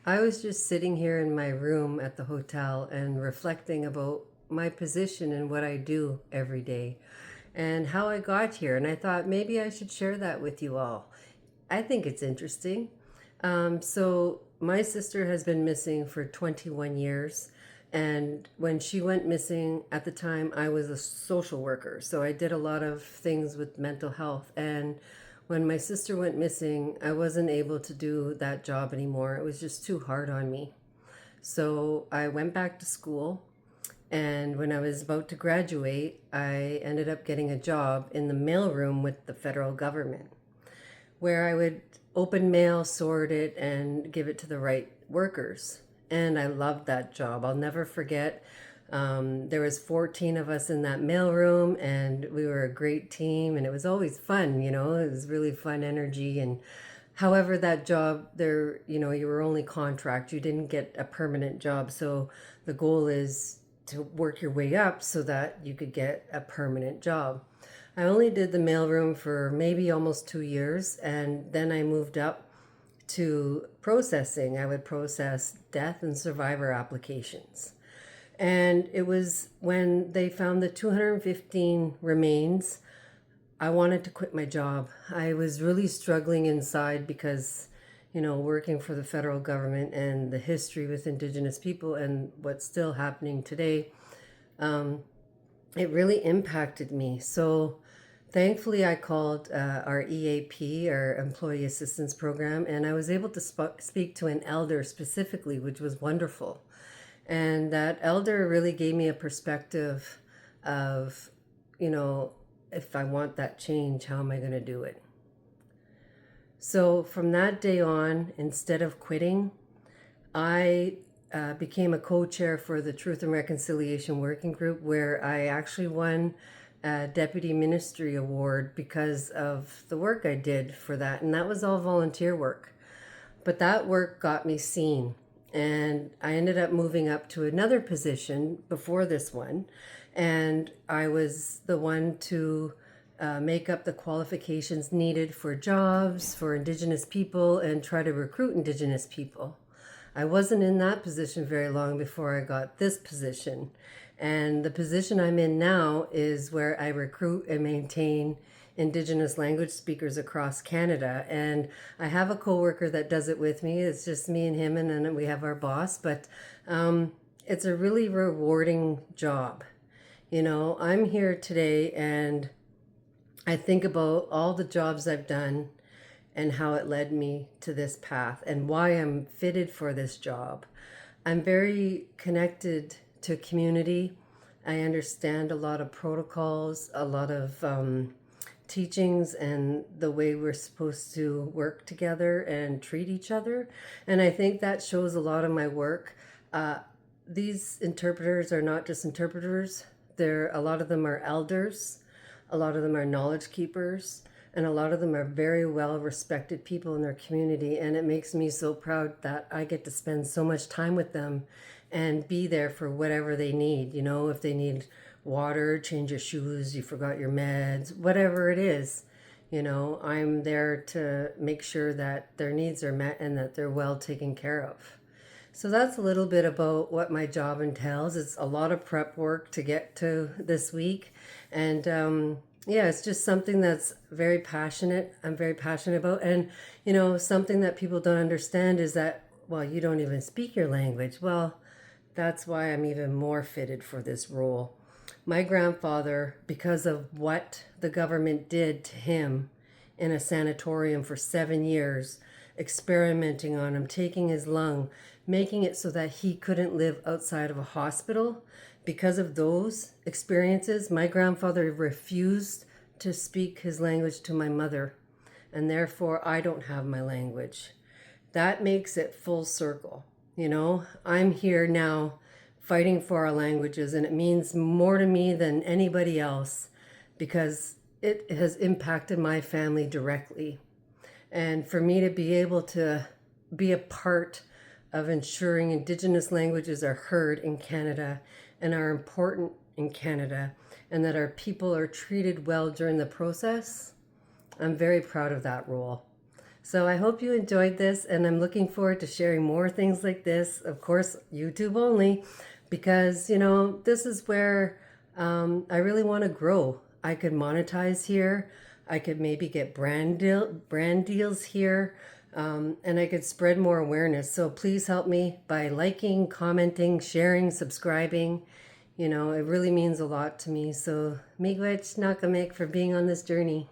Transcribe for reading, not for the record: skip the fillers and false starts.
I was just sitting here in my room at the hotel and reflecting about my position and what I do every day and how I got here. And I thought maybe I should share that with you all. I think it's interesting. My sister has been missing for 21 years. And when she went missing at the time, I was a social worker. So I did a lot of things with mental health. And when my sister went missing, I wasn't able to do that job anymore. It was just too hard on me. So I went back to school. And when I was about to graduate, I ended up getting a job in the mailroom with the federal government, where I would open mail, sort it, and give it to the right workers. And I loved that job. I'll never forget. There was 14 of us in that mailroom, and we were a great team, and it was always fun. It was really fun energy. And however, that job there, you were only contract. You didn't get a permanent job. So the goal is to work your way up so that you could get a permanent job. I only did the mailroom for maybe almost 2 years, and then I moved up to processing. I would process death and survivor applications. And it was when they found the 215 remains, I wanted to quit my job. I was really struggling inside because, working for the federal government and the history with Indigenous people and what's still happening today, it really impacted me. So thankfully, I called our EAP, our Employee Assistance Program, and I was able to speak to an elder specifically, which was wonderful. And that elder really gave me a perspective of, if I want that change, how am I going to do it? So from that day on, instead of quitting, I became a co-chair for the Truth and Reconciliation Working Group, where I actually won a Deputy Ministry Award because of the work I did for that. And that was all volunteer work. But that work got me seen. And I ended up moving up to another position before this one. And I was the one to make up the qualifications needed for jobs for Indigenous people and try to recruit Indigenous people. I wasn't in that position very long before I got this position. And the position I'm in now is where I recruit and maintain Indigenous language speakers across Canada. And I have a coworker that does it with me. It's just me and him, and then we have our boss. But it's a really rewarding job. I'm here today and I think about all the jobs I've done and how it led me to this path and why I'm fitted for this job. I'm very connected to community. I understand a lot of protocols, a lot of teachings, and the way we're supposed to work together and treat each other. And I think that shows a lot of my work. These interpreters are not just interpreters. A lot of them are elders. A lot of them are knowledge keepers. And a lot of them are very well respected people in their community. And it makes me so proud that I get to spend so much time with them and be there for whatever they need. If they need water, change your shoes, you forgot your meds, whatever it is, I'm there to make sure that their needs are met and that they're well taken care of. So that's a little bit about what my job entails. It's a lot of prep work to get to this week. And yeah, it's just something that's very passionate. I'm very passionate about. And, something that people don't understand is that, well, you don't even speak your language. Well, that's why I'm even more fitted for this role. My grandfather, because of what the government did to him in a sanatorium for 7 years, experimenting on him, taking his lung, making it so that he couldn't live outside of a hospital. Because of those experiences, my grandfather refused to speak his language to my mother, and therefore I don't have my language. That makes it full circle. I'm here now fighting for our languages, and it means more to me than anybody else because it has impacted my family directly. And for me to be able to be a part of ensuring Indigenous languages are heard in Canada and are important in Canada, and that our people are treated well during the process, I'm very proud of that role. So I hope you enjoyed this, and I'm looking forward to sharing more things like this. Of course, YouTube only, because this is where I really want to grow. I could monetize here. I could maybe get brand deals here, and I could spread more awareness. So please help me by liking, commenting, sharing, subscribing. It really means a lot to me. So miigwech nakamek for being on this journey.